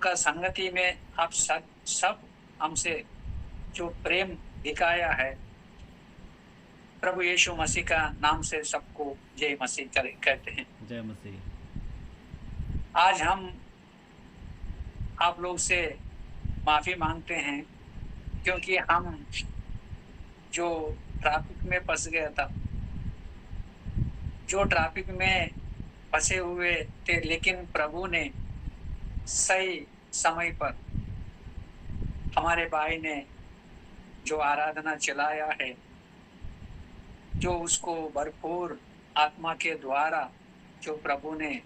का संगति में आप सब हमसे जो प्रेम दिखाया है, प्रभु यीशु मसीह का नाम से सबको जय मसीह कहते हैं। जय मसीह। आज हम आप लोग से माफी मांगते हैं क्योंकि हम जो ट्रैफिक में फंस गया था, जो ट्रैफिक में फंसे हुए थे, लेकिन प्रभु ने सही समय पर हमारे भाई ने जो आराधना चलाया है, जो उसको भरपूर आत्मा के द्वारा जो प्रभु ने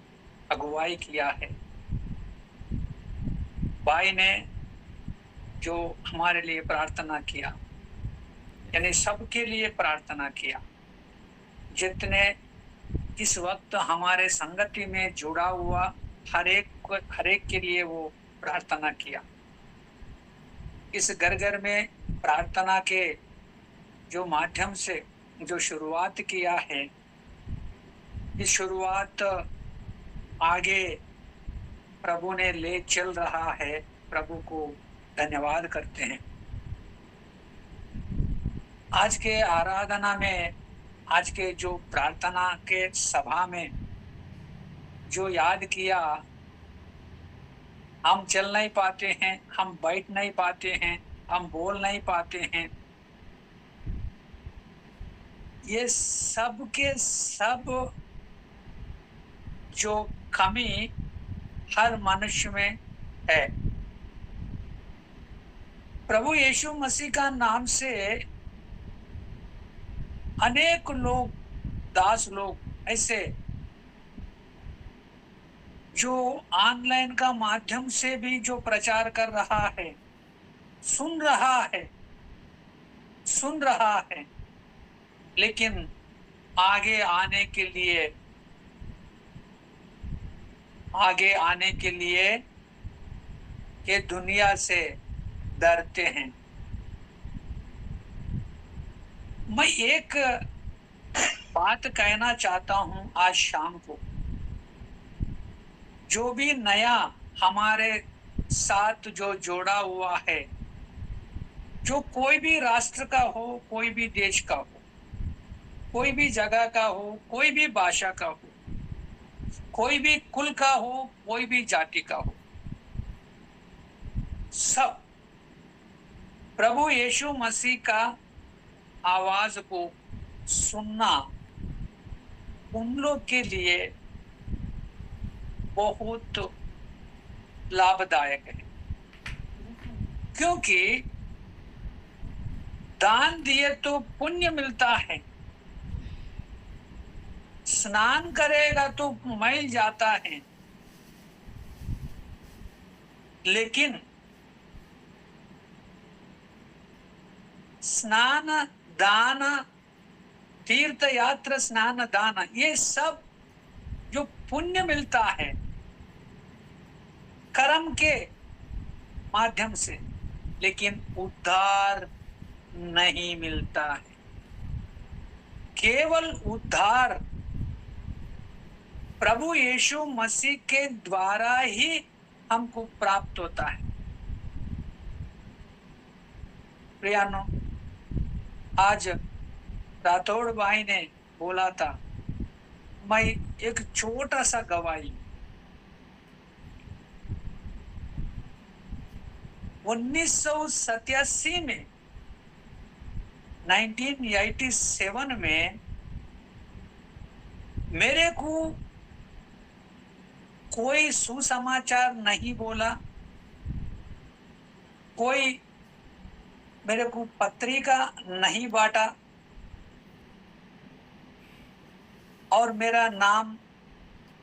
अगुवाई किया है, भाई ने जो हमारे लिए प्रार्थना किया, यानी सबके लिए प्रार्थना किया, जितने इस वक्त हमारे संगति में जुड़ा हुआ हर एक के लिए वो प्रार्थना किया। इस घर घर में प्रार्थना के जो माध्यम से जो शुरुआत किया है, इस शुरुआत आगे प्रभु ने ले चल रहा है। प्रभु को धन्यवाद करते हैं। आज के आराधना में, आज के जो प्रार्थना के सभा में जो याद किया, हम चल नहीं पाते हैं, हम बैठ नहीं पाते हैं, हम बोल नहीं पाते हैं, ये सब के सब जो कमी हर मनुष्य में है, प्रभु यीशु मसीह का नाम से अनेक लोग, दास लोग ऐसे जो ऑनलाइन का माध्यम से भी जो प्रचार कर रहा है, सुन रहा है, लेकिन आगे आने के लिए ये दुनिया से डरते हैं। मैं एक बात कहना चाहता हूं आज शाम को, जो भी नया हमारे साथ जो जोड़ा हुआ है, जो कोई भी राष्ट्र का हो, कोई भी देश का हो, कोई भी जगह का हो, कोई भी भाषा का हो, कोई भी कुल का हो, कोई भी जाति का हो, सब प्रभु यीशु मसीह का आवाज को सुनना उन लोग के लिए बहुत लाभदायक है, क्योंकि दान दिए तो पुण्य मिलता है, स्नान करेगा तो मैल जाता है, लेकिन स्नान दान, तीर्थ यात्रा, स्नान दान, ये सब जो पुण्य मिलता है कर्म के माध्यम से, लेकिन उद्धार नहीं मिलता है। केवल उद्धार प्रभु यीशु मसीह के द्वारा ही हमको प्राप्त होता है। प्रियानो, आज राठौड़ भाई ने बोला था, मैं एक छोटा सा गवाही, 1987 में, 1987 में मेरे को कोई सुसमाचार नहीं बोला, कोई मेरे को पत्रिका नहीं बांटा, और मेरा नाम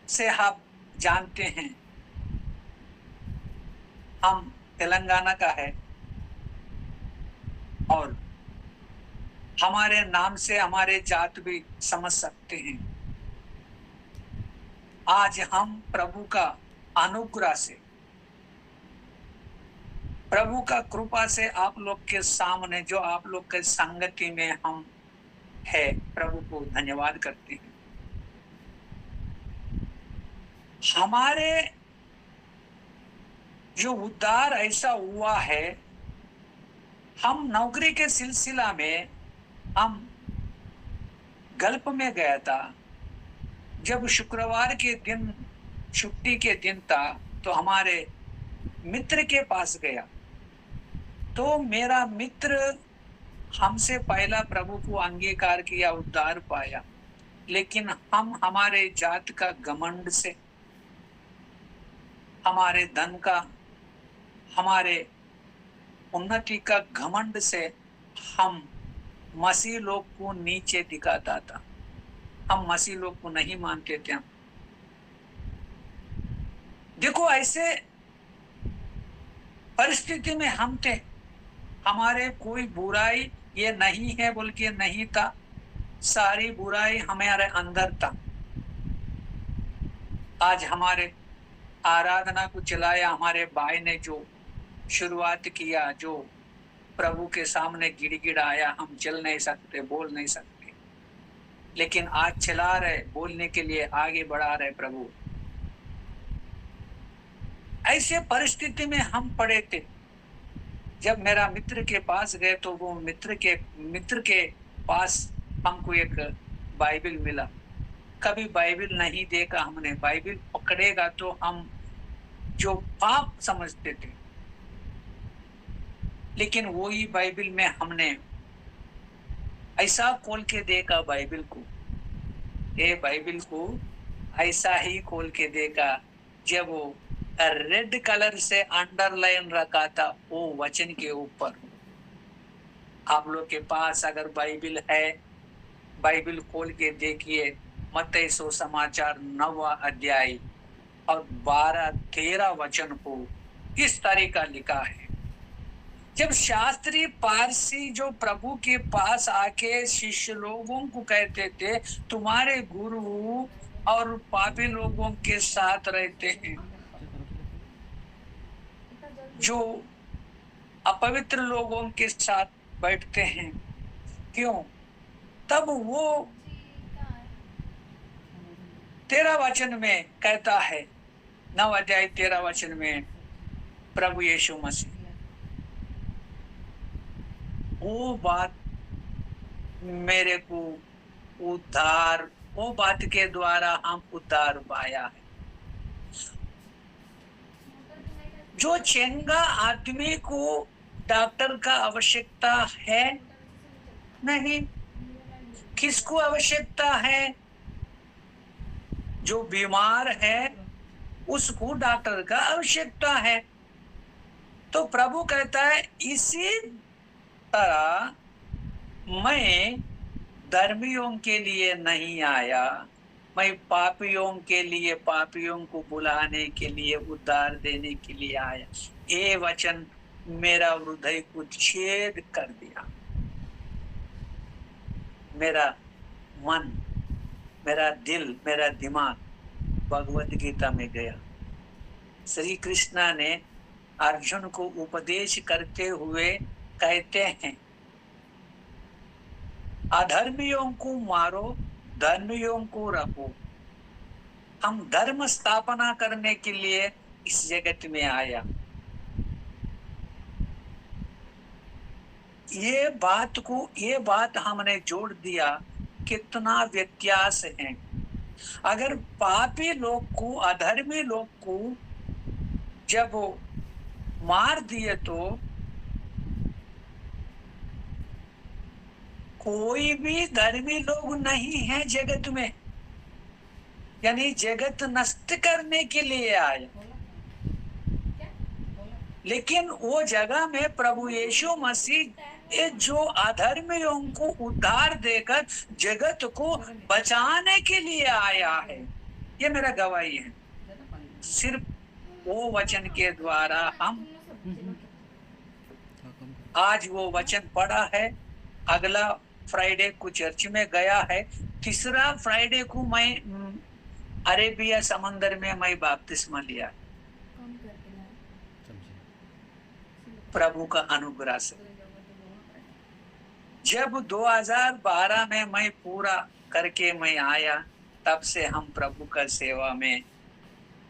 से आप जानते हैं, हम तेलंगाना का है, और हमारे नाम से हमारे जात भी समझ सकते हैं। आज हम प्रभु का अनुग्रह से, प्रभु का कृपा से आप लोग के सामने, जो आप लोग के संगति में हम है, प्रभु को धन्यवाद करते हैं। हमारे जो उद्धार ऐसा हुआ है, हम नौकरी के सिलसिला में हम गल्फ में गया था। जब शुक्रवार के दिन छुट्टी के दिन था तो हमारे मित्र के पास गया, तो मेरा मित्र हमसे पहला प्रभु को अंगीकार किया, उद्धार पाया। लेकिन हम हमारे जात का घमंड से, हमारे धन का, हमारे उन्नति का घमंड से हम मसीह लोग को नीचे दिखाता था। हम मसीह लोग को नहीं मानते थे। देखो, ऐसे परिस्थिति में हम थे। हमारे कोई बुराई ये नहीं है बोल के नहीं था, सारी बुराई हमारे अंदर था। आज हमारे आराधना को चलाया हमारे भाई ने, जो शुरुआत किया, जो प्रभु के सामने गिड़गिड़ाया, हम चल नहीं सकते, बोल नहीं सकते, लेकिन आज चला रहे, बोलने के लिए आगे बढ़ा रहे प्रभु। ऐसे परिस्थिति में हम पड़े थे। जब मेरा मित्र के पास गए तो वो मित्र के पास हमको एक बाइबल मिला। कभी बाइबल नहीं देखा हमने। बाइबल पकड़ेगा तो हम जो पाप समझते थे, लेकिन वही बाइबल में हमने ऐसा खोल के देखा बाइबल को, ये बाइबल को ऐसा ही खोल के देखा, जब वो रेड कलर से अंडरलाइन रखा था वो वचन के ऊपर। आप लोग के पास अगर बाइबल है, बाइबल खोल के देखिए, मत्ती सुसमाचार 9वां अध्याय और 12-13 वचन को इस तरह का लिखा है। जब शास्त्री पारसी जो प्रभु के पास आके शिष्य लोगों को कहते थे, तुम्हारे गुरु और पापी लोगों के साथ रहते हैं, जो अपवित्र लोगों के साथ बैठते हैं, क्यों? तब वो 13 वचन में कहता है, 9 अध्याय 13 वचन में प्रभु यीशु मसीह वो बात मेरे को उद्धार, वो बात के द्वारा हम उद्धार पाया है। जो चंगा आदमी को डॉक्टर का आवश्यकता है नहीं, किसको आवश्यकता है? जो बीमार है उसको डॉक्टर का आवश्यकता है। तो प्रभु कहता है, इसी तरह मैं धर्मियों के लिए नहीं आया, मैं पापियों के लिए, पापियों को बुलाने के लिए, उद्धार देने के लिए आया। ये वचन मेरा हृदय को छेद कर दिया। मेरा मन, मेरा दिल, मेरा दिमाग भगवत गीता में गया। श्री कृष्ण ने अर्जुन को उपदेश करते हुए कहते हैं, अधर्मियों को मारो, धर्मियों को रखो। हम धर्म स्थापना करने के लिए इस जगत में आया। ये बात हमने जोड़ दिया, कितना व्यत्यास है। अगर पापी लोग को, अधर्मी लोग को जब मार दिए तो कोई भी धर्मी लोग नहीं है जगत में, यानी जगत नष्ट करने के लिए आए। लेकिन वो जगह में प्रभु यीशु मसीह जो अधर्मियों को उद्धार देकर जगत को बचाने के लिए आया है, ये मेरा गवाही है। सिर्फ वो वचन के द्वारा हम आज वो वचन पढ़ा है। अगला फ्राइडे को चर्च में गया है। तीसरा फ्राइडे को मैं अरेबिया समंदर में मैं बपतिस्मा लिया, प्रभु का अनुग्रह से। जब 2012 में मैं पूरा करके मैं आया, तब से हम प्रभु का सेवा में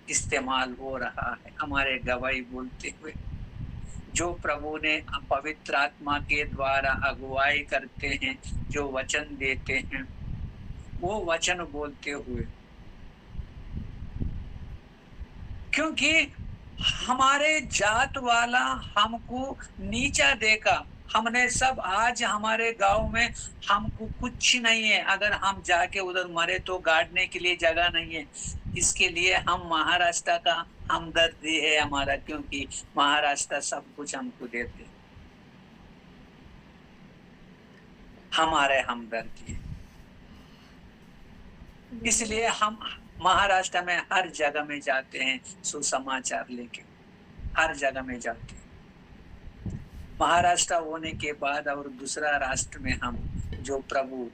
इस्तेमाल हो रहा है हमारे गवाही बोलते हुए। जो प्रभु ने पवित्र आत्मा के द्वारा अगुवाई करते हैं, जो वचन देते हैं, वो वचन बोलते हुए, क्योंकि हमारे जात वाला हमको नीचा देखा। हमने सब आज हमारे गांव में हमको कुछ नहीं है, अगर हम जाके उधर मरे तो गाड़ने के लिए जगह नहीं है। इसके लिए हम महाराष्ट्र का हमदर्दी है हमारा, क्योंकि महाराष्ट्र सब कुछ हमको देते, हमारे हमदर्दी है। इसलिए हम महाराष्ट्र में हर जगह में जाते हैं सुसमाचार लेके, हर जगह में जाते हैं। महाराष्ट्र होने के बाद और दूसरा राष्ट्र में हम जो प्रभु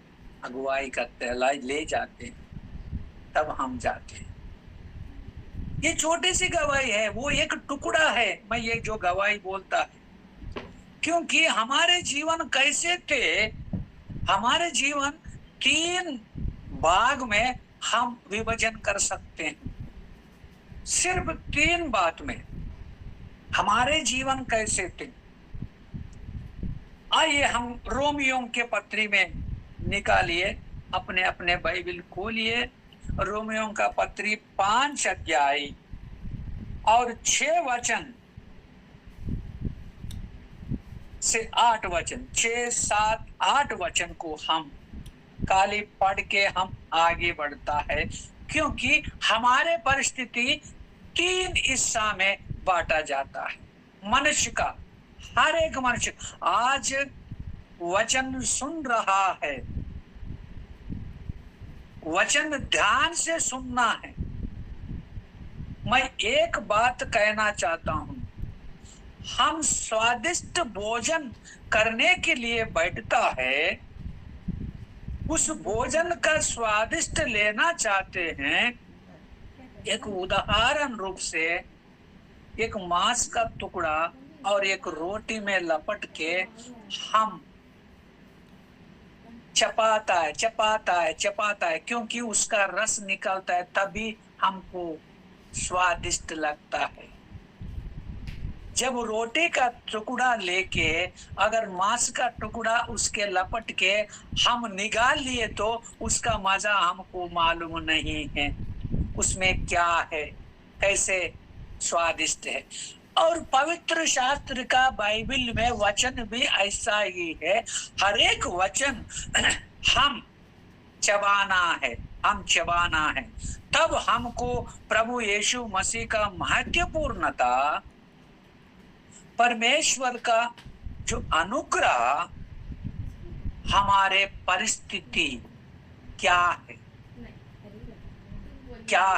अगुवाई करते हैं, ले जाते हैं, तब हम जाते हैं। ये छोटी सी गवाही है, वो एक टुकड़ा है मैं ये जो गवाही बोलता है। क्योंकि हमारे जीवन कैसे थे, हमारे जीवन 3 भाग में हम विभाजन कर सकते हैं, सिर्फ 3 बात में हमारे जीवन कैसे थे। आइए हम रोमियो के पत्री में निकालिए, अपने अपने बाइबल खोलिए। रोमियो का पत्री 5 अध्याय और 6 वचन से 8 वचन, 6, 7, 8 वचन को हम खाली पढ़ के हम आगे बढ़ता है। क्योंकि हमारे परिस्थिति 3 हिस्सा में बांटा जाता है। मनुष्य का, हर एक मनुष्य आज वचन सुन रहा है, वचन ध्यान से सुनना है। मैं एक बात कहना चाहता हूं, हम स्वादिष्ट भोजन करने के लिए बैठता है, उस भोजन का स्वादिष्ट लेना चाहते हैं। एक उदाहरण रूप से एक मांस का टुकड़ा और एक रोटी में लपट के हम चपाता है, क्योंकि उसका रस निकलता है, तभी हमको स्वादिष्ट लगता है। जब रोटी का टुकड़ा लेके अगर मांस का टुकड़ा उसके लपट के हम निकाल लिए तो उसका मजा हमको मालूम नहीं है, उसमें क्या है, कैसे स्वादिष्ट है। और पवित्र शास्त्र का बाइबल में वचन भी ऐसा ही है। हर एक वचन हम चबाना है, तब हमको प्रभु यीशु मसीह का महत्वपूर्णता, परमेश्वर का जो अनुग्रह हमारे परिस्थिति क्या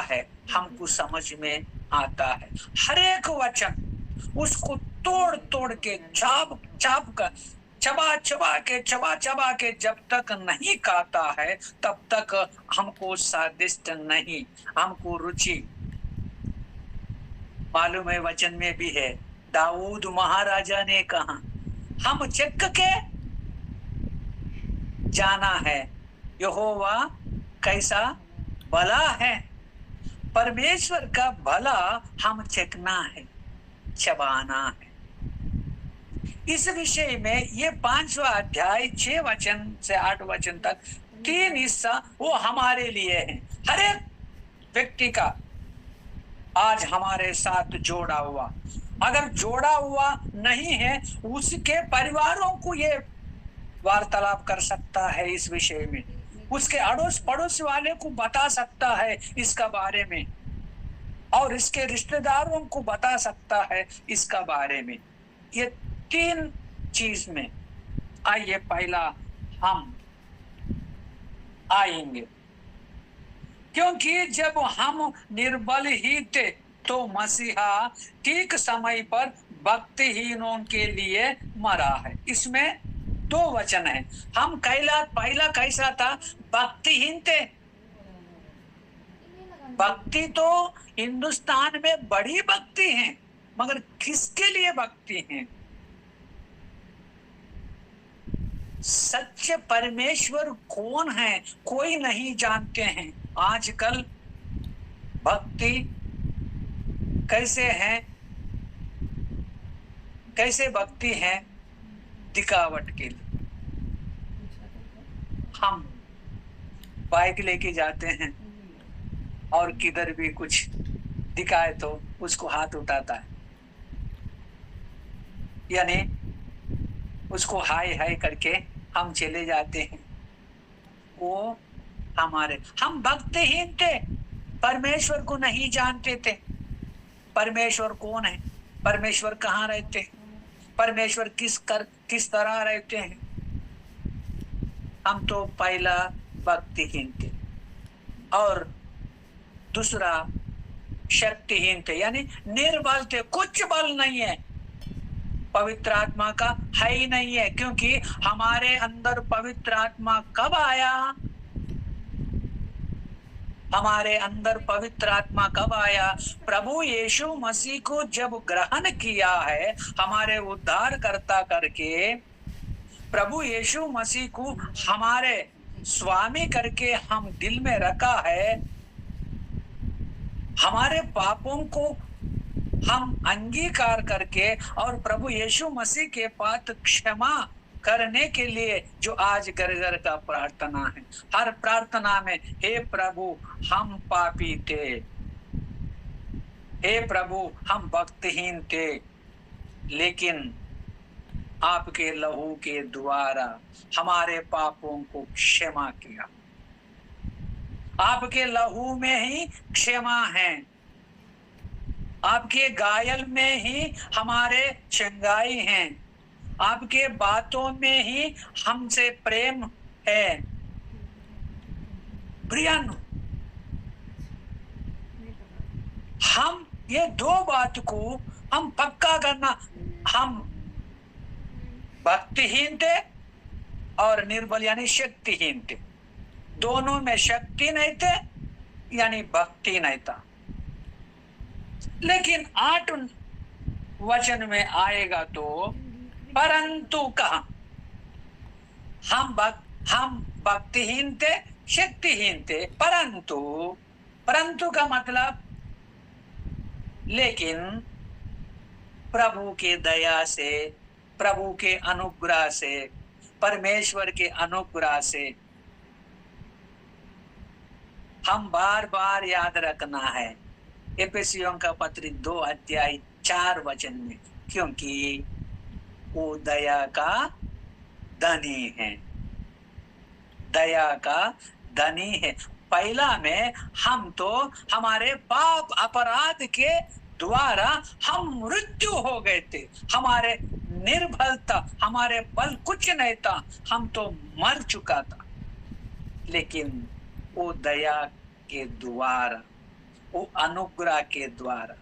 है हमको समझ में आता है। हर एक वचन उसको तोड़ के चबा के जब तक नहीं खाता है तब तक हमको स्वादिष्ट नहीं, हमको रुचि। मालूम है वचन में भी है, दाऊद महाराजा ने कहा हम चख के जाना है यहोवा कैसा भला है। परमेश्वर का भला हम चखना है, चबाना है। इस विषय में ये 5वां अध्याय 6 वचन से 8 वचन तक 3 हिस्सा वो हमारे लिए है। हर एक व्यक्ति का आज हमारे साथ जोड़ा हुआ, अगर जोड़ा हुआ नहीं है उसके परिवारों को ये वार्तालाप कर सकता है इस विषय में, उसके अड़ोस पड़ोस वाले को बता सकता है इसका बारे में, और इसके रिश्तेदारों को बता सकता है इसका बारे में। ये 3 चीज में आइए पहला हम आएंगे, क्योंकि जब हम निर्बल ही थे तो मसीहा ठीक समय पर भक्तिहीनों के लिए मरा है। इसमें 2 वचन है। हम पहला कैसा था, भक्तिहीन थे। भक्ति तो हिंदुस्तान में बड़ी भक्ति है, मगर किसके लिए भक्ति है? सच्चे परमेश्वर कौन है कोई नहीं जानते हैं। आजकल भक्ति कैसे हैं, कैसे भक्ति है दिखावट के लिए। हम बाइक लेके जाते हैं और किधर भी कुछ दिखाए तो उसको हाथ उठाता है, यानी उसको हाय हाय करके हम चले जाते हैं। वो हम भक्तिहीन थे, परमेश्वर को नहीं जानते थे। परमेश्वर कौन है, परमेश्वर कहाँ रहते हैं, परमेश्वर किस तरह रहते हैं। हम तो पहला भक्तिहीन थे और दूसरा शक्तिहीन थे, यानी निर्बल थे, कुछ बल नहीं है, पवित्र आत्मा का है ही नहीं है। क्योंकि हमारे अंदर पवित्र आत्मा कब आया, हमारे अंदर पवित्र आत्मा कब आया? प्रभु यीशु मसीह को जब ग्रहण किया है हमारे उद्धारकर्ता करके, प्रभु यीशु मसीह को हमारे स्वामी करके हम दिल में रखा है, हमारे पापों को हम अंगीकार करके और प्रभु यीशु मसीह के पास क्षमा करने के लिए जो आज घर घर का प्रार्थना है, हर प्रार्थना में हे प्रभु हम पापी थे, हे प्रभु हम भक्तिहीन थे, लेकिन आपके लहू के द्वारा हमारे पापों को क्षमा किया। आपके लहू में ही क्षमा है, आपके घायल में ही हमारे चंगाई हैं, आपके बातों में ही हमसे प्रेम है। प्रियन, हम ये दो बात को हम पक्का करना, हम भक्तिहीन थे और निर्बल यानी शक्तिहीन थे, दोनों में शक्ति नहीं थे यानी भक्ति नहीं था। लेकिन 8 वचन में आएगा तो परंतु कहा, हम भक्तिहीन थे, शक्तिहीन थे, परंतु का मतलब लेकिन प्रभु के दया से, प्रभु के अनुग्रह से, परमेश्वर के अनुग्रह से हम बार बार याद रखना है एफेसियों का पत्र 2 अध्याय 4 वचन में, क्योंकि वो दया का धनी है, दया का धनी है। पहला में हम तो हमारे पाप अपराध के द्वारा हम मृत्यु हो गए थे, हमारे निर्बलता, हमारे बल कुछ नहीं था, हम तो मर चुका था। लेकिन वो दया के द्वारा, वो अनुग्रह के द्वारा,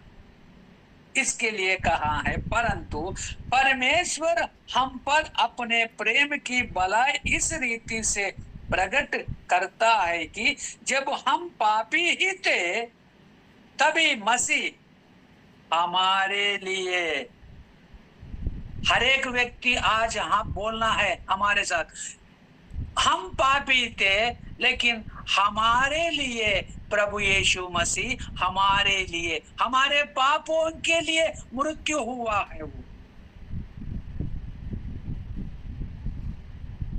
इसके लिए कहा है परंतु परमेश्वर हम पर अपने प्रेम की भलाई इस रीति से प्रकट करता है कि जब हम पापी ही थे तभी मसीह हमारे लिए, हर एक व्यक्ति आज हाँ बोलना है हमारे साथ, हम पापी थे लेकिन हमारे लिए प्रभु यीशु मसीह हमारे लिए, हमारे पापों के लिए मृत्यु हुआ है। वो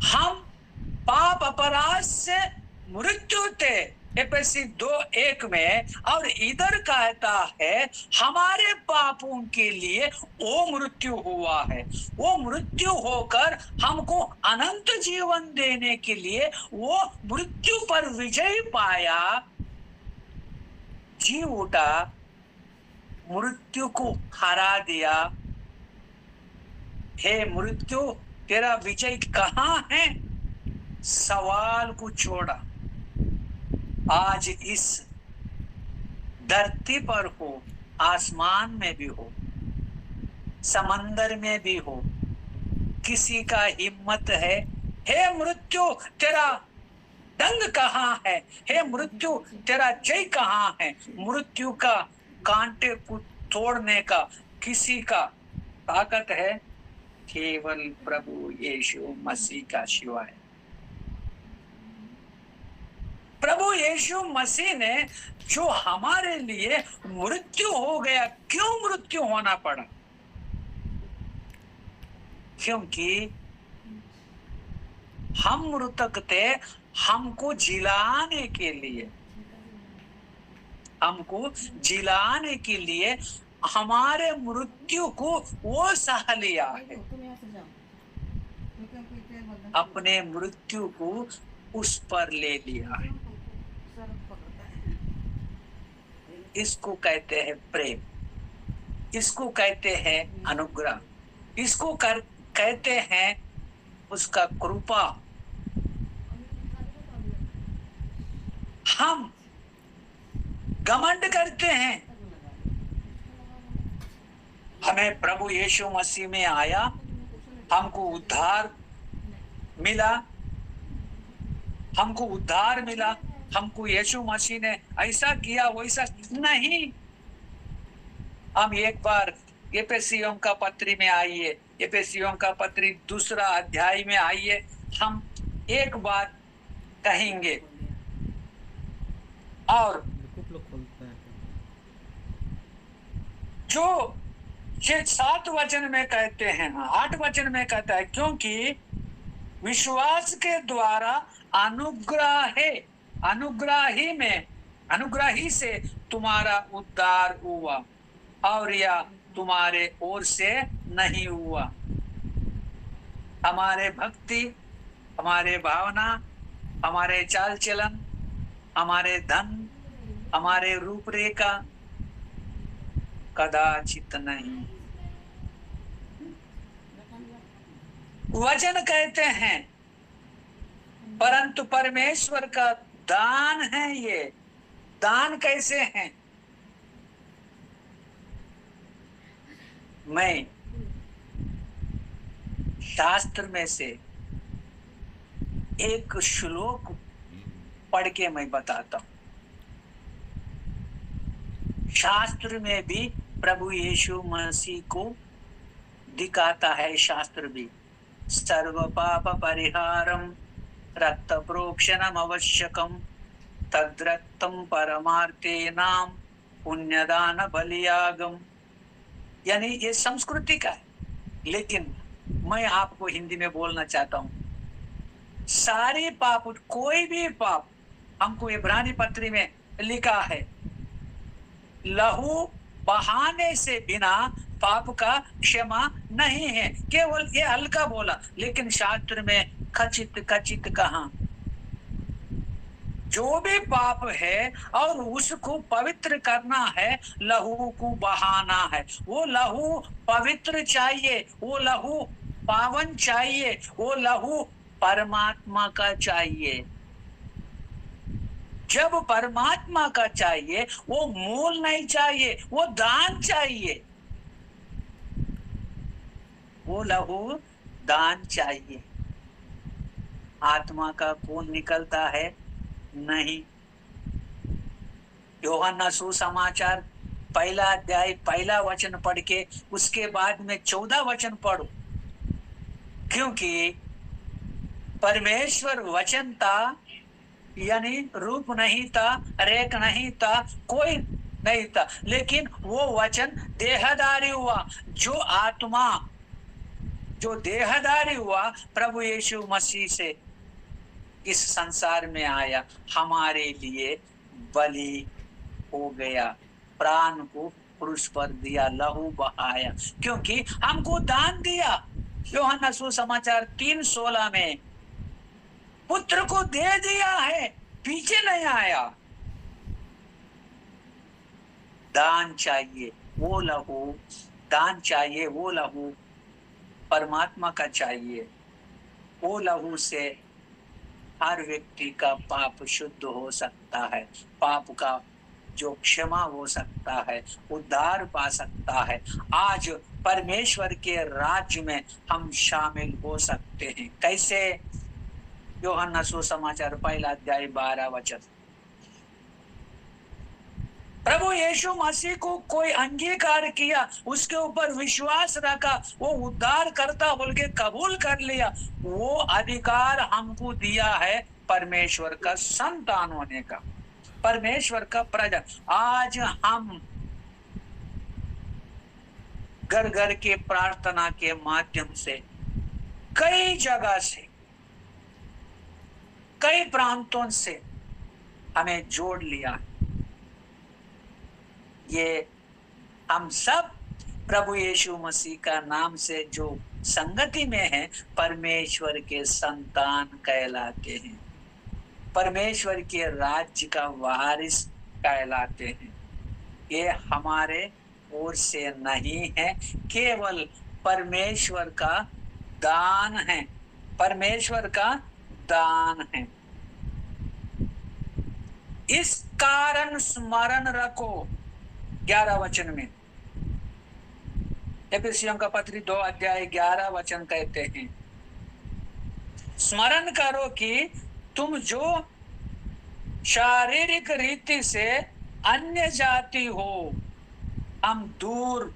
हम पाप अपराध से मृत्यु थे एफएसी 2:1 में, और इधर कहता है हमारे पापों के लिए वो मृत्यु हुआ है। वो मृत्यु होकर हमको अनंत जीवन देने के लिए वो मृत्यु पर विजय पाया, जी उठा, मृत्यु को हरा दिया। हे मृत्यु तेरा विजय कहाँ है? सवाल को छोड़ा। आज इस धरती पर हो, आसमान में भी हो, समंदर में भी हो, किसी का हिम्मत है, हे मृत्यु तेरा दंड कहाँ है, हे मृत्यु तेरा जय कहाँ है? मृत्यु का कांटे को तोड़ने का किसी का ताकत है? केवल प्रभु यीशु मसीह का सिवाय। प्रभु यीशु मसीह ने जो हमारे लिए मृत्यु हो गया, क्यों मृत्यु होना पड़ा? क्योंकि हम मृतक थे, हमको जिलाने के लिए, हमको जिलाने के लिए हमारे मृत्यु को वो सह लिया है, अपने मृत्यु को उस पर ले लिया है। इसको कहते हैं प्रेम, इसको कहते हैं अनुग्रह, इसको कहते हैं उसका कृपा। हम घमंड करते हैं, हमें प्रभु यीशु मसीह में आया, हमको उद्धार मिला, हमको उद्धार मिला, हमको यीशु मसीह ने ऐसा किया वैसा नहीं। हम एक बार एफेसियों का पत्री में आइए, एफेसियों का पत्री 2 अध्याय में आइए, हम एक बात कहेंगे और जो 7 वचन में कहते हैं, 8 वचन में कहता है, क्योंकि विश्वास के द्वारा अनुग्रह है, अनुग्रह ही से तुम्हारा उद्धार हुआ, और यह तुम्हारे ओर से नहीं हुआ। हमारे भक्ति, हमारे भावना, हमारे चाल चलन, हमारे धन, हमारे रूपरेखा कदाचित नहीं। वचन कहते हैं, परंतु परमेश्वर का दान है। ये दान कैसे है? मैं शास्त्र में से एक श्लोक पढ़ के मैं बताता हूं। शास्त्र में भी प्रभु यीशु मसीह को दिखाता है, शास्त्र भी। सर्व पाप परिहारम रक्त प्रोक्षणम आवश्यकम तद्रक्तम परमार्थे नाम पुण्यदान बलियागम। यानी ये संस्कृति का है, लेकिन मैं आपको हिंदी में बोलना चाहता हूं, सारे पाप, कोई भी पाप, हमको इब्रानी पत्री में लिखा है, लहू बहाने से बिना पाप का क्षमा नहीं है। केवल ये हल्का बोला, लेकिन शास्त्र में खचित कहा, जो भी पाप है और उसको पवित्र करना है, लहू को बहाना है। वो लहू पवित्र चाहिए, वो लहू पावन चाहिए, वो लहू परमात्मा का चाहिए। जब परमात्मा का चाहिए, वो मूल नहीं चाहिए, वो दान चाहिए, वो लहू दान चाहिए। आत्मा का खून निकलता है नहीं। यूहन्ना सुसमाचार 1 अध्याय 1 वचन पढ़ के उसके बाद में 14 वचन पढ़ो, क्योंकि परमेश्वर वचन था, यानी रूप नहीं था, रेख नहीं था, कोई नहीं था, लेकिन वो वचन देहधारी हुआ। जो आत्मा जो देहधारी हुआ, प्रभु यीशु मसीह से इस संसार में आया, हमारे लिए बलि हो गया, प्राण को क्रूस पर दिया, लहू बहाया, क्योंकि हमको दान दिया। यूहन्ना सुसमाचार 3:16 में पुत्र को दे दिया है, पीछे नहीं आया। दान चाहिए, वो लहू दान चाहिए, वो लहू परमात्मा का चाहिए। वो लहू से हर व्यक्ति का पाप शुद्ध हो सकता है, पाप का जो क्षमा हो सकता है, उद्धार पा सकता है। आज परमेश्वर के राज्य में हम शामिल हो सकते हैं। कैसे? यूहन्ना सुसमाचार 1 अध्याय 12 वचन। प्रभु यीशु मसीह को कोई अंगीकार किया, उसके ऊपर विश्वास रखा, वो उद्धार करता बोल के कबूल कर लिया, वो अधिकार हमको दिया है परमेश्वर का संतान होने का। परमेश्वर का प्रजा। आज हम घर घर के प्रार्थना के माध्यम से कई जगह से, कई प्रांतों से हमें जोड़ लिया। ये हम सब प्रभु यीशु मसीह का नाम से जो संगति में है, परमेश्वर के संतान कहलाते हैं, परमेश्वर के राज्य का वारिस कहलाते हैं। ये हमारे ओर से नहीं है, केवल परमेश्वर का दान है, परमेश्वर का दान है। इस कारण स्मरण रखो, 11 वचन में, एफिसियों का पत्री 2 अध्याय 11 वचन कहते हैं, स्मरण करो कि तुम जो शारीरिक रीति से अन्य जाति हो, हम दूर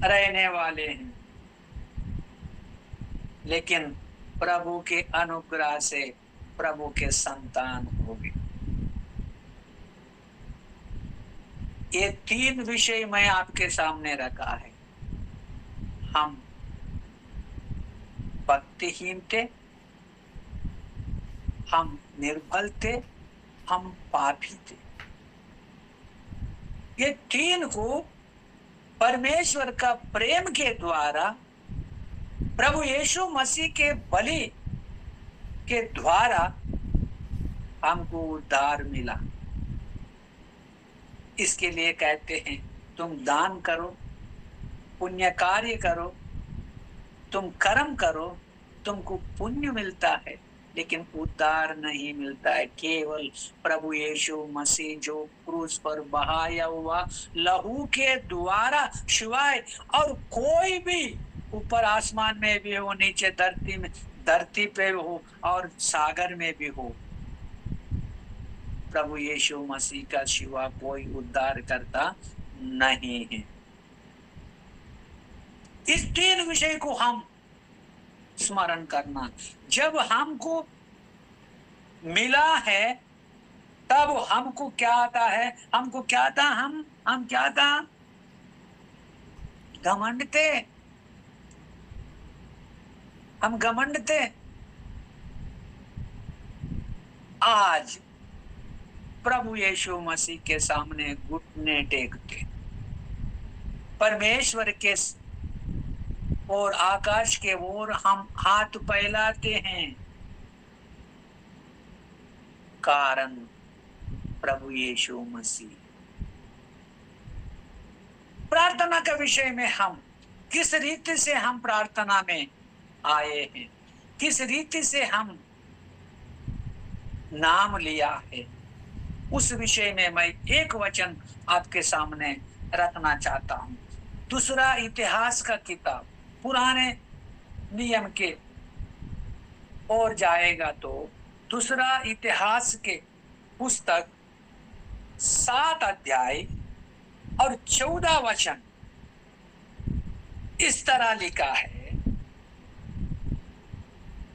रहने वाले हैं, लेकिन प्रभु के अनुग्रह से प्रभु के संतान होंगे। ये 3 विषय मैं आपके सामने रखा है। हम भक्तिहीन थे, हम निर्बल थे, हम पापी थे। ये 3 को परमेश्वर का प्रेम के द्वारा, प्रभु यीशु मसीह के बलि के द्वारा हमको उद्धार मिला। इसके लिए कहते हैं, तुम दान करो, पुण्य कार्य करो, तुम कर्म करो, तुमको पुण्य मिलता है, लेकिन उद्धार नहीं मिलता है। केवल प्रभु यीशु मसीह जो क्रूस पर बहाया हुआ लहू के द्वारा शिवाय और कोई भी ऊपर आसमान में भी हो, नीचे धरती पे हो और सागर में भी हो, प्रभु यीशु मसीह का सिवा कोई उद्धार करता नहीं है। इस 3 विषय को हम स्मरण करना। जब हमको मिला है तब हमको क्या आता है, हमको क्या था, हम क्या था, घमंड थे, हम घमंड थे। आज प्रभु यीशु मसीह के सामने घुटने टेकते, परमेश्वर के और आकाश के ओर हम हाथ फैलाते हैं, कारण प्रभु यीशु मसीह। प्रार्थना के विषय में हम किस रीति से हम प्रार्थना में आए हैं, किस रीति से हम नाम लिया है, उस विषय में मैं एक वचन आपके सामने रखना चाहता हूं। दूसरा इतिहास का किताब, पुराने नियम के और जाएगा तो दूसरा इतिहास के पुस्तक 7 अध्याय और 14 वचन इस तरह लिखा है।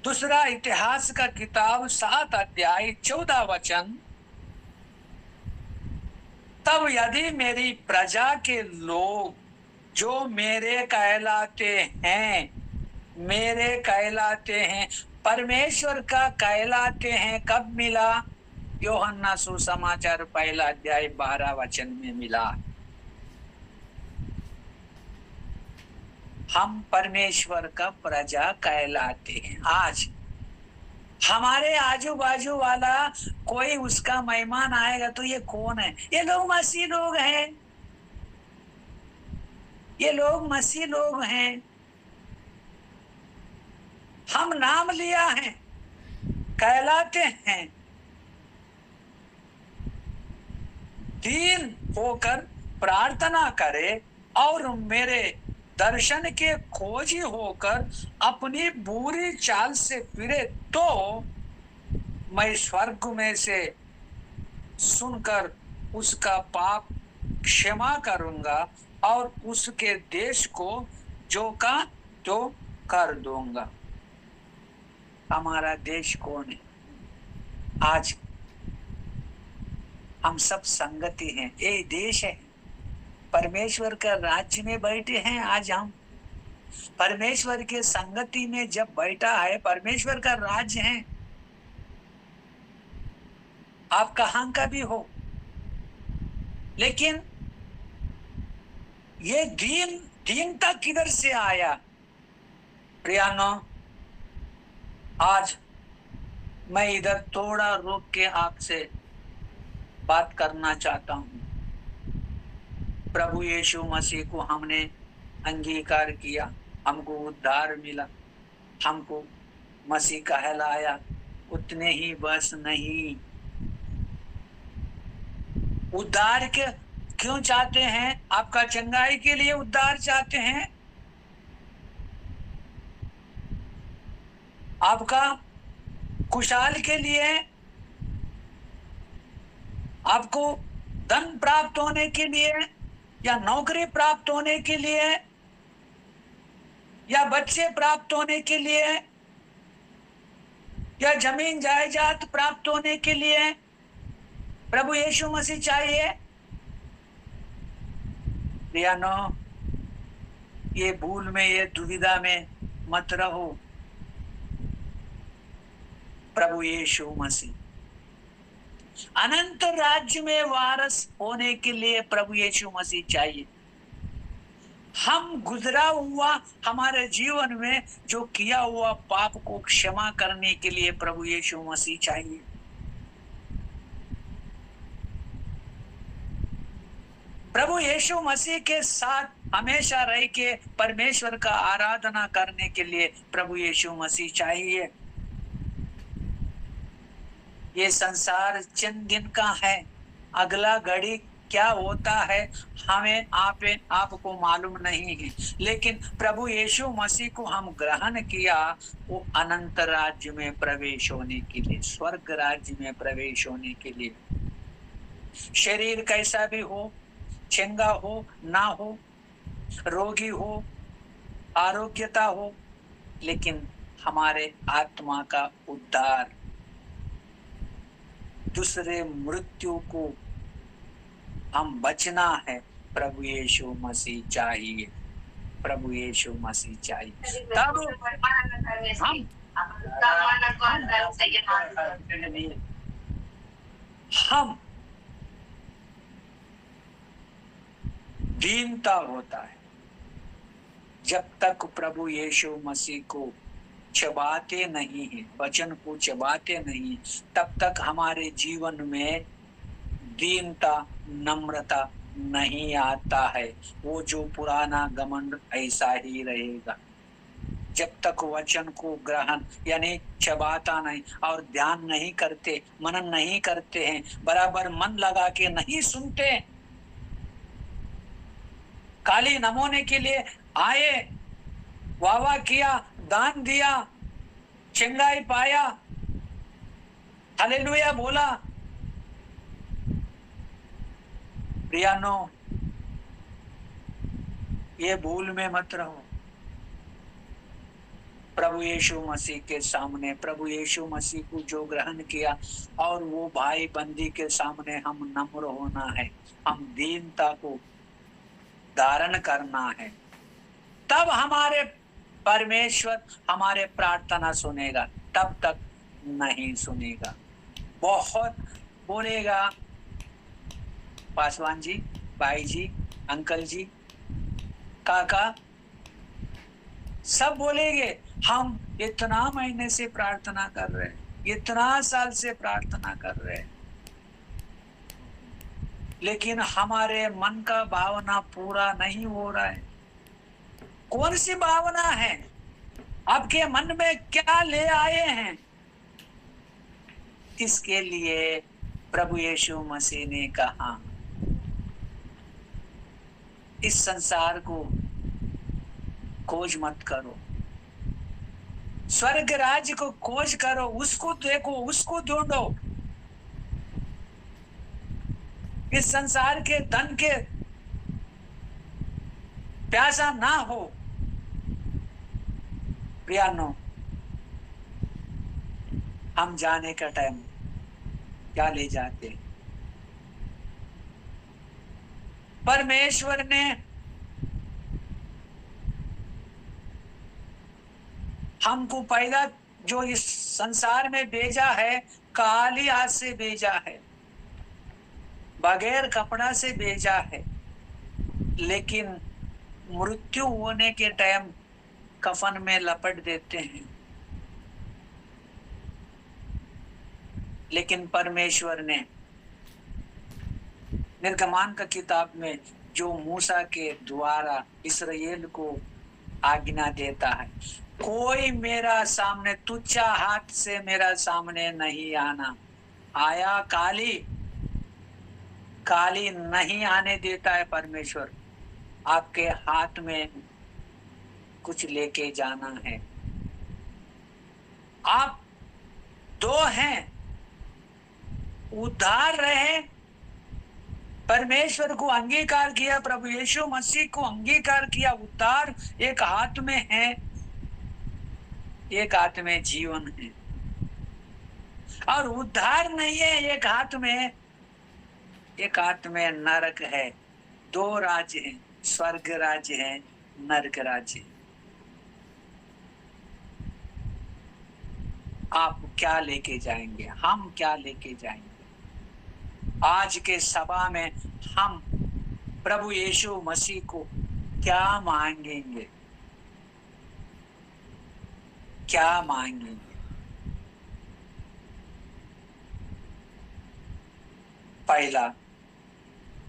दूसरा इतिहास का किताब 7 अध्याय 14 वचन, तब यदि मेरी प्रजा के लोग जो मेरे कहलाते हैं, परमेश्वर का कहलाते हैं, कब मिला? यूहन्ना सुसमाचार 1 अध्याय 12 वचन में मिला। हम परमेश्वर का प्रजा कहलाते हैं। आज हमारे आजू बाजू वाला कोई उसका मेहमान आएगा तो ये कौन है? ये लोग मसीह लोग हैं, ये लोग मसीह लोग हैं। हम नाम लिया है, कहलाते हैं। दीन होकर प्रार्थना करे और मेरे दर्शन के खोजी होकर अपनी बुरी चाल से फिरे तो मैं स्वर्ग में से सुनकर उसका पाप क्षमा करूंगा और उसके देश को जो का तो कर दूंगा। हमारा देश कौन है? आज हम सब संगति हैं, ये देश है, परमेश्वर का राज्य में बैठे हैं। आज हम परमेश्वर के संगति में जब बैठा है, परमेश्वर का राज्य है। आप कहां का भी हो, लेकिन ये दीनता किधर से आया? प्रियानो, आज मैं इधर थोड़ा रुक के आपसे बात करना चाहता हूं। प्रभु यीशु मसीह को हमने अंगीकार किया, हमको उद्धार मिला, हमको मसीह कहलाया, उतने ही बस नहीं, उद्धार के क्यों चाहते हैं? आपका चंगाई के लिए उद्धार चाहते हैं, आपका खुशहाल के लिए, आपको धन प्राप्त होने के लिए, या नौकरी प्राप्त होने के लिए, या बच्चे प्राप्त होने के लिए, या जमीन जायदाद प्राप्त होने के लिए प्रभु यीशु मसीह चाहिए? प्रियानो, ये भूल में, ये दुविधा में मत रहो। प्रभु यीशु मसीह अनंत राज्य में वारस होने के लिए प्रभु यीशु मसीह चाहिए। हम गुजरा हुआ हमारे जीवन में जो किया हुआ पाप को क्षमा करने के लिए प्रभु यीशु मसीह चाहिए। प्रभु यीशु मसीह के साथ हमेशा रह के परमेश्वर का आराधना करने के लिए प्रभु यीशु मसीह चाहिए। ये संसार चंद दिन का है, अगला घड़ी क्या होता है हमें आपको मालूम नहीं है, लेकिन प्रभु यीशु मसीह को हम ग्रहण किया वो अनंत राज्य में प्रवेश होने के लिए, स्वर्ग राज्य में प्रवेश होने के लिए। शरीर कैसा भी हो, चंगा हो ना हो, रोगी हो, आरोग्यता हो, लेकिन हमारे आत्मा का उद्धार, दूसरे मृत्यु को हम बचना है, प्रभु यीशु मसीह चाहिए, प्रभु यीशु मसीह चाहिए। तब हम दीनता होता है। जब तक प्रभु यीशु मसीह को चबाते नहीं है, वचन को चबाते नहीं, तब तक हमारे जीवन में दीनता, नम्रता नहीं आता है। वो जो पुराना घमंड ऐसा ही रहेगा। जब तक वचन को ग्रहण यानी चबाता नहीं और ध्यान नहीं करते, मनन नहीं करते हैं, बराबर मन लगा के नहीं सुनते, खाली नमूने के लिए आए, वाह किया, दान दिया, चंगाई पाया, हालेलुया बोला। प्रियानो, ये भूल में मत रहो। प्रभु यीशु मसीह के सामने, प्रभु यीशु मसीह को जो ग्रहण किया और वो भाई बंदी के सामने हम नम्र होना है, हम दीनता को धारण करना है, तब हमारे परमेश्वर हमारे प्रार्थना सुनेगा, तब तक नहीं सुनेगा। बहुत बोलेगा, पासवान जी, भाई जी, अंकल जी, काका, सब बोलेंगे हम इतना महीने से प्रार्थना कर रहे हैं, इतना साल से प्रार्थना कर रहे हैं, लेकिन हमारे मन का भावना पूरा नहीं हो रहा है। कौन सी भावना है? आपके मन में क्या ले आए हैं? इसके लिए प्रभु यीशु मसीह ने कहा, इस संसार को खोज मत करो, स्वर्ग राज्य को खोज करो, उसको देखो, उसको ढूंढो। इस संसार के धन के प्यासा ना हो। प्रियानो, हम जाने का टाइम क्या ले जाते, परमेश्वर ने हमको पैदा जो इस संसार में भेजा है, काली हाथ से भेजा है, बगैर कपड़ा से भेजा है, लेकिन मृत्यु होने के टाइम कफन में लपट देते हैं। लेकिन परमेश्वर ने निर्गमान का किताब में जो मूसा के द्वारा इस्राएल को आज्ञा देता है, कोई मेरा सामने तुच्छा हाथ से मेरा सामने नहीं आना। आया काली नहीं आने देता है परमेश्वर। आपके हाथ में कुछ लेके जाना है। आप दो हैं, उद्धार रहे, परमेश्वर को अंगीकार किया, प्रभु यीशु मसीह को अंगीकार किया, उद्धार एक हाथ में है, एक हाथ में जीवन है। और उद्धार नहीं है एक हाथ में, एक हाथ में नरक है। दो राज्य हैं, स्वर्ग राज्य है, नरक राज्य। आप क्या लेके जाएंगे, हम क्या लेके जाएंगे? आज के सभा में हम प्रभु यीशु मसीह को क्या मांगेंगे, क्या मांगेंगे? पहला,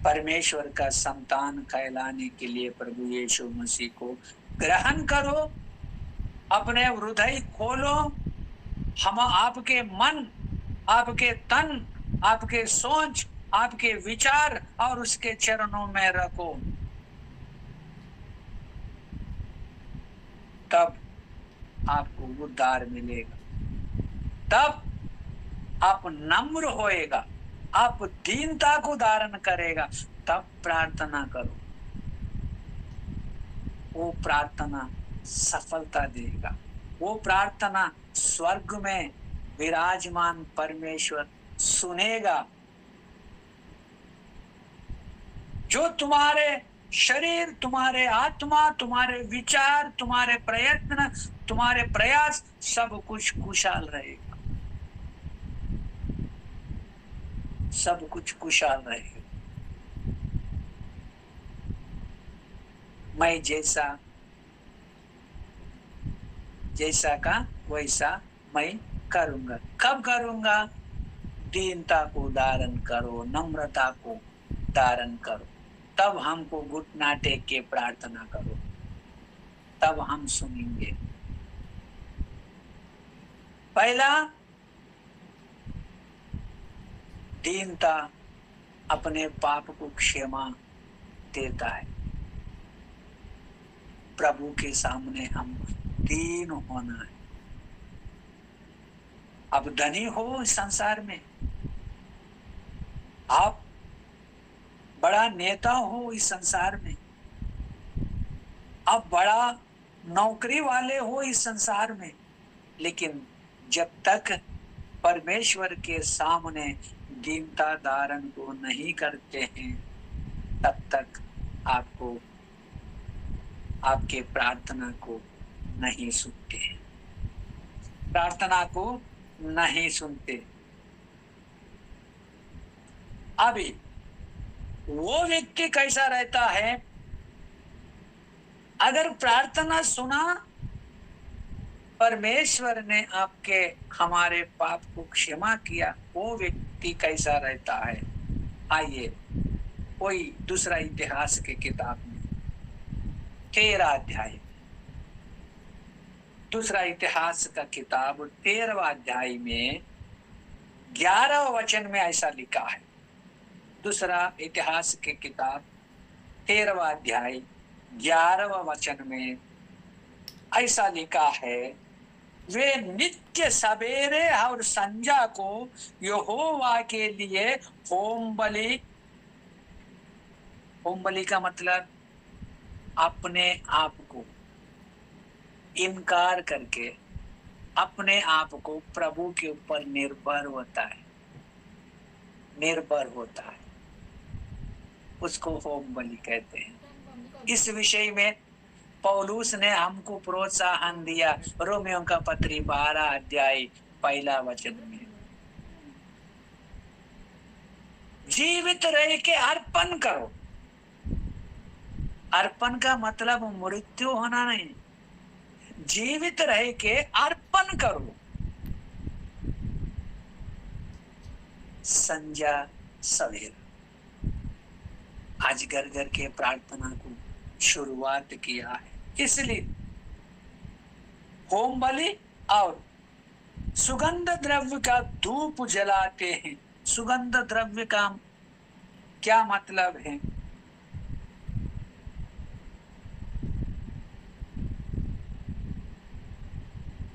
परमेश्वर का संतान कहलाने के लिए प्रभु यीशु मसीह को ग्रहण करो, अपने हृदय खोलो, हम आपके मन, आपके तन, आपके सोच, आपके विचार और उसके चरणों में रखो। तब आपको उद्धार मिलेगा, तब आप नम्र होएगा, आप दीनता को धारण करेगा, तब प्रार्थना करो। वो प्रार्थना सफलता देगा। वो प्रार्थना स्वर्ग में विराजमान परमेश्वर सुनेगा। जो तुम्हारे शरीर, तुम्हारे आत्मा, तुम्हारे विचार, तुम्हारे प्रयत्न, तुम्हारे प्रयास, सब कुछ कुशल रहेगा, सब कुछ कुशल रहेगा। मैं जैसा का वैसा मैं करूंगा। कब करूंगा? दीनता को धारण करो, नम्रता को धारण करो, तब हमको घुटना टेक के प्रार्थना करो, तब हम सुनेंगे। पहला, दीनता अपने पाप को क्षमा देता है। प्रभु के सामने हम दीन होना है। अब धनी हो इस संसार में, आप बड़ा नेता हो इस संसार में, आप बड़ा नौकरी वाले हो इस संसार में, लेकिन जब तक परमेश्वर के सामने दीनता धारण को नहीं करते हैं, तब तक आपको, आपके प्रार्थना को नहीं सुनते, प्रार्थना को नहीं सुनते। अभी वो व्यक्ति कैसा रहता है? अगर प्रार्थना सुना, परमेश्वर ने आपके हमारे पाप को क्षमा किया, वो व्यक्ति कैसा रहता है? आइए कोई दूसरा इतिहास के किताब में 13 अध्याय, दूसरा इतिहास का किताब 13वां अध्याय में 11 वचन में ऐसा लिखा है। दूसरा इतिहास के किताब 13वां अध्याय 11वां वचन में ऐसा लिखा है, वे नित्य सवेरे और संध्या को यहोवा के लिए होम बलि का मतलब अपने आप को इनकार करके अपने आप को प्रभु के ऊपर निर्भर होता है, निर्भर होता है। उसको होम बलि कहते हैं। इस विषय में पौलुस ने हमको प्रोत्साहन दिया रोमियों का पत्री 12 अध्याय 1 वचन में, जीवित रह के अर्पण करो। अर्पण का मतलब मृत्यु होना नहीं, जीवित रह के अर्पण करो। संजा सवेरा आज घर घर के प्रार्थना को शुरुआत किया है, इसलिए होम बलि और सुगंध द्रव्य का धूप जलाते हैं। सुगंध द्रव्य का क्या मतलब है?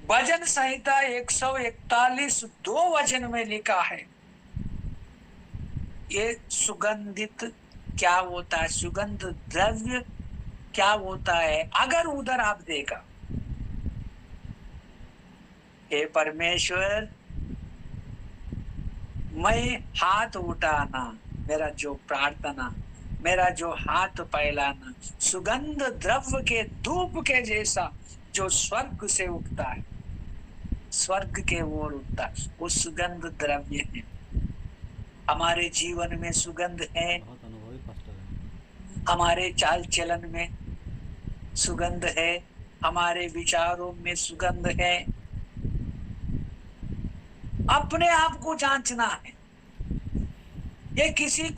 भजन संहिता 141 2 वचन में लिखा है। ये सुगंधित क्या होता है, सुगंध द्रव्य क्या होता है? अगर उधर आप देखा, हे परमेश्वर मैं हाथ उठाना, मेरा जो प्रार्थना, मेरा जो हाथ फैलाना सुगंध द्रव्य के धूप के जैसा जो स्वर्ग से उठता है, स्वर्ग के ओर उठता है, वो सुगंध द्रव्य है। हमारे जीवन में सुगंध है, हमारे चाल चलन में सुगंध है, हमारे विचारों में सुगंध है। अपने आप को जांचना है। ये किसी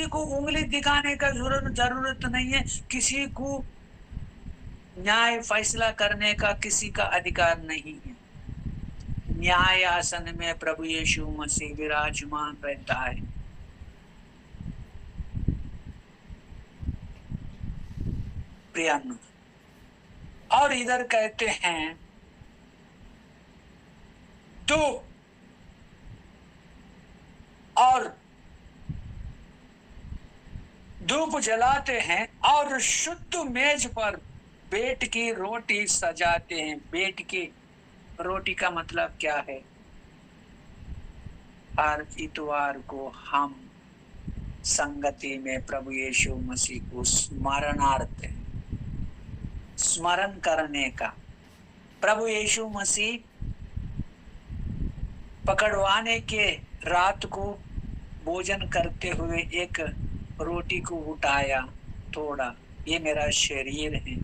को उंगली दिखाने का जरूरत नहीं है, किसी को न्याय फैसला करने का किसी का अधिकार नहीं है। न्याय आसन में प्रभु यीशु मसीह विराजमान रहता है। प्रियन, और इधर कहते हैं तो और धूप जलाते हैं और शुद्ध मेज पर बेट की रोटी सजाते हैं। बेट की रोटी का मतलब क्या है? हर इतवार को हम संगति में प्रभु यीशु मसीह को स्मरणार्थ, स्मरण करने का। प्रभु यीशु मसीह पकड़वाने के रात को भोजन करते हुए एक रोटी को उठाया, तोड़ा, ये मेरा शरीर है,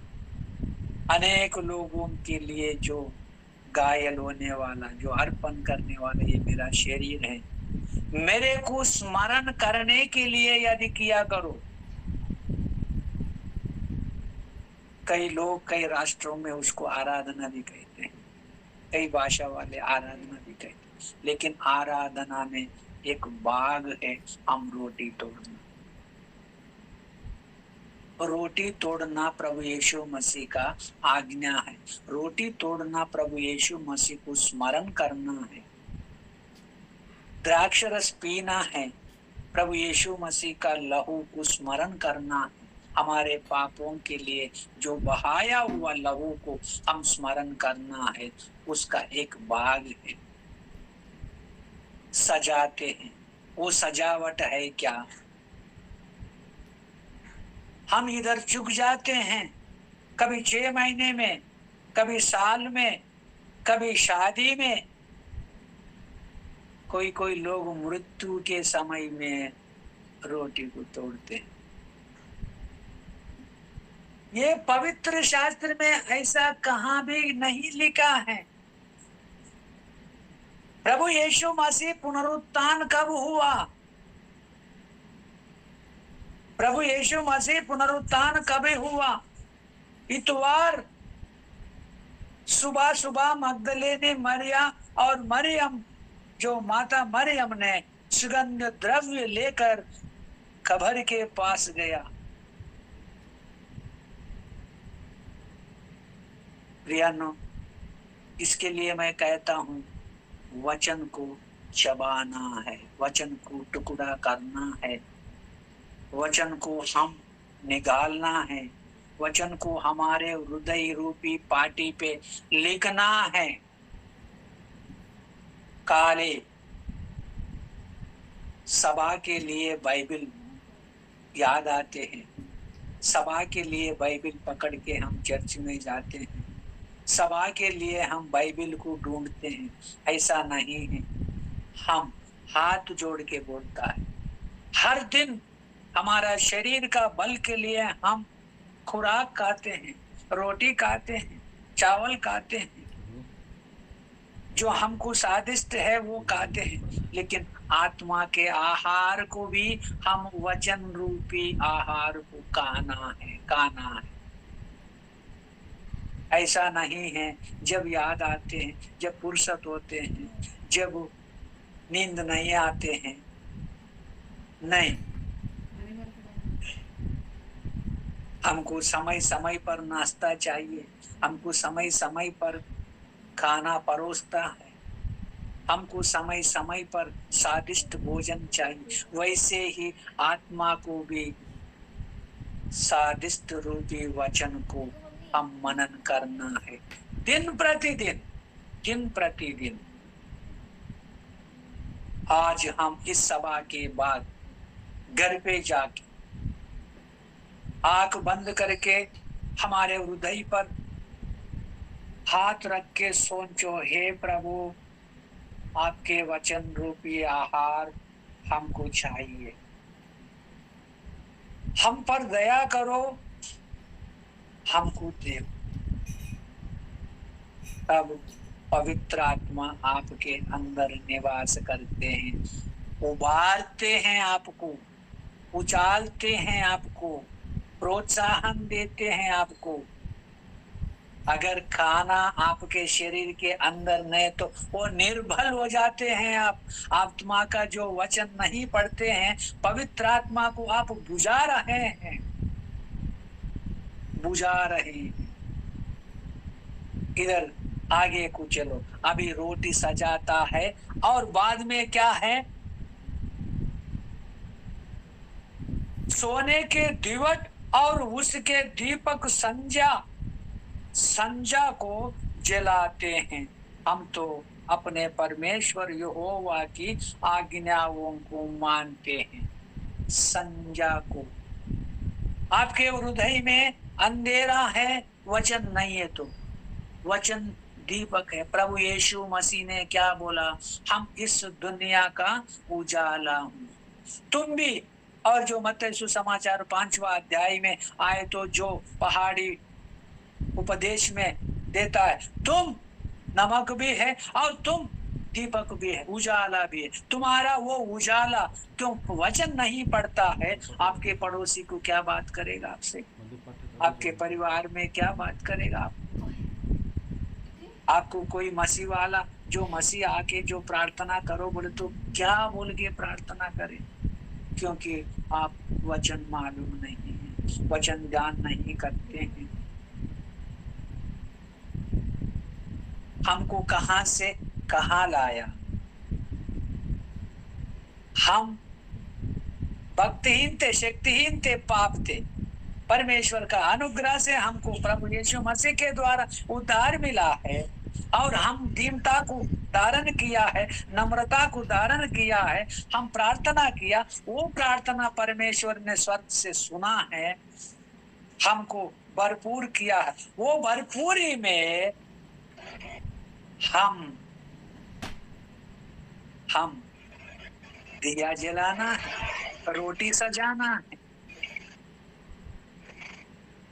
अनेक लोगों के लिए जो घायल होने वाला, जो अर्पण करने वाला, ये मेरा शरीर है, मेरे को स्मरण करने के लिए यदि किया करो। कई लोग कई राष्ट्रों में उसको आराधना भी कहते हैं, कई भाषा वाले आराधना भी कहते हैं, लेकिन आराधना में एक भाग है हम रोटी तोड़ना। रोटी तोड़ना प्रभु यीशु मसीह का आज्ञा है। रोटी तोड़ना प्रभु यीशु मसीह को स्मरण करना है। द्राक्ष रस पीना है, प्रभु यीशु मसीह का लहू को स्मरण करना है। हमारे पापों के लिए जो बहाया हुआ लहू को हम स्मरण करना है, उसका एक भाग है। सजाते हैं, वो सजावट है क्या? हम इधर चुक जाते हैं, कभी 6 महीने में, कभी साल में, कभी शादी में, कोई लोग मृत्यु के समय में रोटी को तोड़ते हैं। ये पवित्र शास्त्र में ऐसा कहाँ भी नहीं लिखा है। प्रभु यीशु मसीह पुनरुत्थान कब हुआ? प्रभु यीशु मसीह पुनरुत्थान कब हुआ? इतवार सुबह सुबह मगदलेने मरिया और मरियम, जो माता मरियम ने सुगंध द्रव्य लेकर कब्र के पास गया। प्रियनो, इसके लिए मैं कहता हूं, वचन को चबाना है, वचन को टुकड़ा करना है, वचन को हम निकालना है, वचन को हमारे हृदय रूपी पाटी पे लिखना है। काले सभा के लिए बाइबल याद आते हैं। सभा के लिए बाइबिल पकड़ के हम चर्च में जाते हैं, सभा के लिए हम बाइबिल को ढूंढते हैं। ऐसा नहीं है। हम हाथ जोड़ के बोलता है, हर दिन हमारा शरीर का बल के लिए हम खुराक खाते हैं, रोटी खाते हैं, चावल खाते हैं, जो हमको स्वादिष्ट है वो खाते हैं, लेकिन आत्मा के आहार को भी हम वचन रूपी आहार को खाना है। ऐसा नहीं है जब याद आते हैं, जब फुर्सत होते हैं, जब नींद नहीं आते हैं, नहीं। हमको समय समय पर नाश्ता चाहिए, हमको समय समय पर खाना परोसता है, हमको समय समय पर स्वादिष्ट भोजन चाहिए। वैसे ही आत्मा को भी स्वादिष्ट रूपी वचन को हम मनन करना है, दिन प्रतिदिन। आज हम इस सभा के बाद घर पे जाके आंख बंद करके हमारे हृदय पर हाथ रख के सोचो, हे प्रभु, आपके वचन रूपी आहार हमको चाहिए, हम पर दया करो, हमको दे। तब पवित्र आत्मा आपके अंदर निवास करते हैं, उबारते हैं आपको, उछालते हैं आपको, प्रोत्साहन देते हैं आपको। अगर खाना आपके शरीर के अंदर नहीं तो वो निर्बल हो जाते हैं। आप आत्मा का जो वचन नहीं पढ़ते हैं, पवित्र आत्मा को आप बुझा रहे हैं। इधर आगे को चलो। अभी रोटी सजाता है और बाद में क्या है, सोने के दीवट और उसके दीपक संजा को जलाते हैं। हम तो अपने परमेश्वर यहोवा की आज्ञाओं को मानते हैं। संजा को, आपके हृदय में अंधेरा है, वचन नहीं है तो वचन दीपक है। प्रभु यीशु मसीह ने क्या बोला, हम इस दुनिया का उजाला हूँ। तुम भी, और जो मत्ती सुसमाचार 5वां अध्याय में आए तो जो पहाड़ी उपदेश में देता है, तुम नमक भी है और तुम दीपक भी है, उजाला भी है। तुम्हारा वो उजाला क्यों वचन नहीं पड़ता है, आपके पड़ोसी को क्या बात करेगा आपसे, आपके परिवार में क्या बात करेगा आपको कोई मसीह वाला जो मसीह आके जो प्रार्थना करो बोले तो क्या बोल के प्रार्थना करे, क्योंकि आप वचन मालूम नहीं है, वचन ध्यान नहीं करते हैं। हमको कहां से कहां लाया, हम भक्तिहीन थे, शक्तिहीन थे, पाप थे। परमेश्वर का अनुग्रह से हमको प्रभु यीशु मसीह के द्वारा उद्धार मिला है और हम दीनता को धारण किया है, नम्रता को धारण किया है। हम प्रार्थना किया, वो प्रार्थना परमेश्वर ने स्वर्ग से सुना है, हमको भरपूर किया है। वो भरपूरी में हम दिया जलाना है, रोटी सजाना है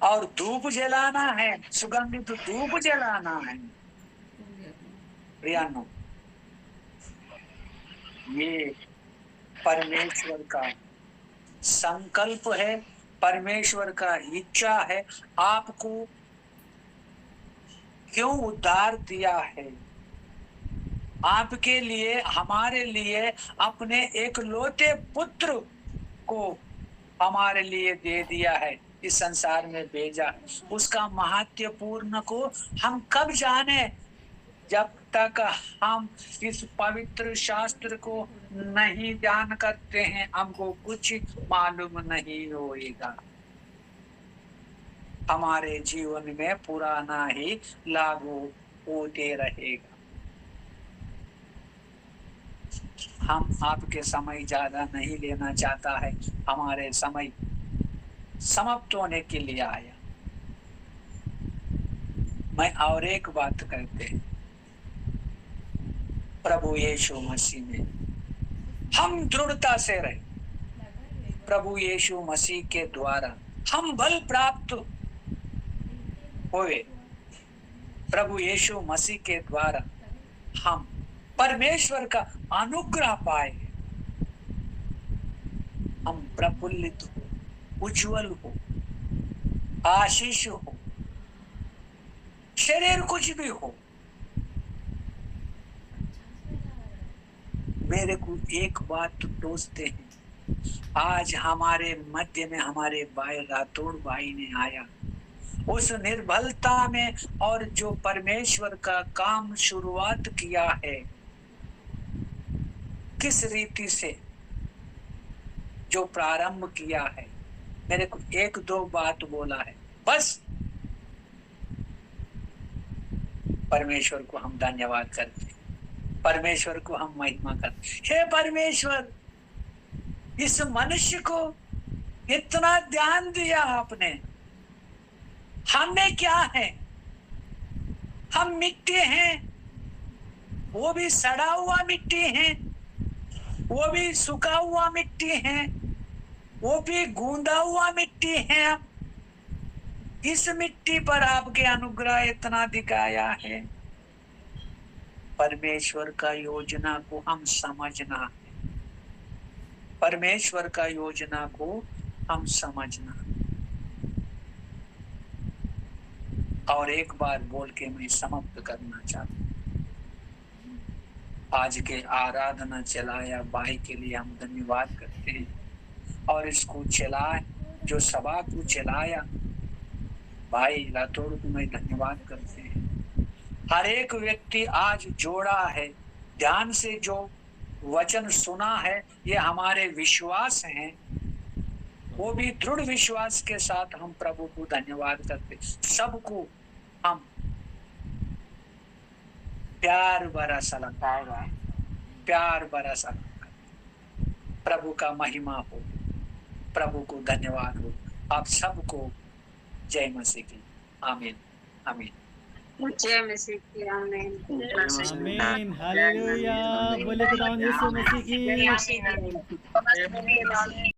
और धूप जलाना है, सुगंधित धूप जलाना है। प्रियानो, ये परमेश्वर का संकल्प है, परमेश्वर का इच्छा है। आपको क्यों उद्धार दिया है, आपके लिए, हमारे लिए अपने एक लौते पुत्र को हमारे लिए दे दिया है, इस संसार में भेजा। उसका महत्वपूर्ण को हम कब जाने, जब तक हम इस पवित्र शास्त्र को नहीं ध्यान करते हैं, हमको कुछ मालूम नहीं होएगा। हमारे जीवन में पुराना ही लागू होते रहेगा। हम आपके समय ज्यादा नहीं लेना चाहता है, हमारे समय समाप्त होने के लिए आया। मैं और एक बात करते हैं, प्रभु यीशु मसीह में हम दृढ़ता से रहे। प्रभु यीशु मसीह के द्वारा हम बल प्राप्त हुए। प्रभु यीशु मसीह के द्वारा हम परमेश्वर का अनुग्रह पाए। हम प्रफुल्लित हो, उज्जवल हो, आशीष हो, शरीर कुछ भी हो। मेरे को एक बात सोचते हैं, आज हमारे मध्य में हमारे भाई राठौड़ भाई ने आया उस निर्बलता में, और जो परमेश्वर का काम शुरुआत किया है, किस रीति से जो प्रारंभ किया है, मेरे को एक दो बात बोला है बस। परमेश्वर को हम धन्यवाद करते, परमेश्वर को हम महिमा करते। हे परमेश्वर, इस मनुष्य को इतना ध्यान दिया आपने। हमें क्या है, हम मिट्टी हैं, वो भी सड़ा हुआ मिट्टी है, वो भी सूखा हुआ मिट्टी है, वो भी गूंदा हुआ मिट्टी है। हम इस मिट्टी पर आपके अनुग्रह इतना दिखाया है। परमेश्वर का योजना को हम समझना है, परमेश्वर का योजना को हम समझना। और एक बार बोल के मैं समाप्त करना चाहता हूँ। आज के आराधना चलाया भाई के लिए हम धन्यवाद करते हैं, और इसको चलाए जो सभा को चलाया भाई राठौड़ को मैं धन्यवाद करते हैं। हर एक व्यक्ति आज जोड़ा है, ध्यान से जो वचन सुना है, ये हमारे विश्वास हैं, वो भी दृढ़ विश्वास के साथ हम प्रभु को धन्यवाद करते। सबको हम प्यार भरा सलाम, प्यार भरा सलाम। प्रभु का महिमा हो, प्रभु को धन्यवाद हो। आप सबको जय मसीह की। आमीन आमीन। जय मसीह की। आमीन आमीन। हालेलुया। बोले खुदा यीशु मसीह की।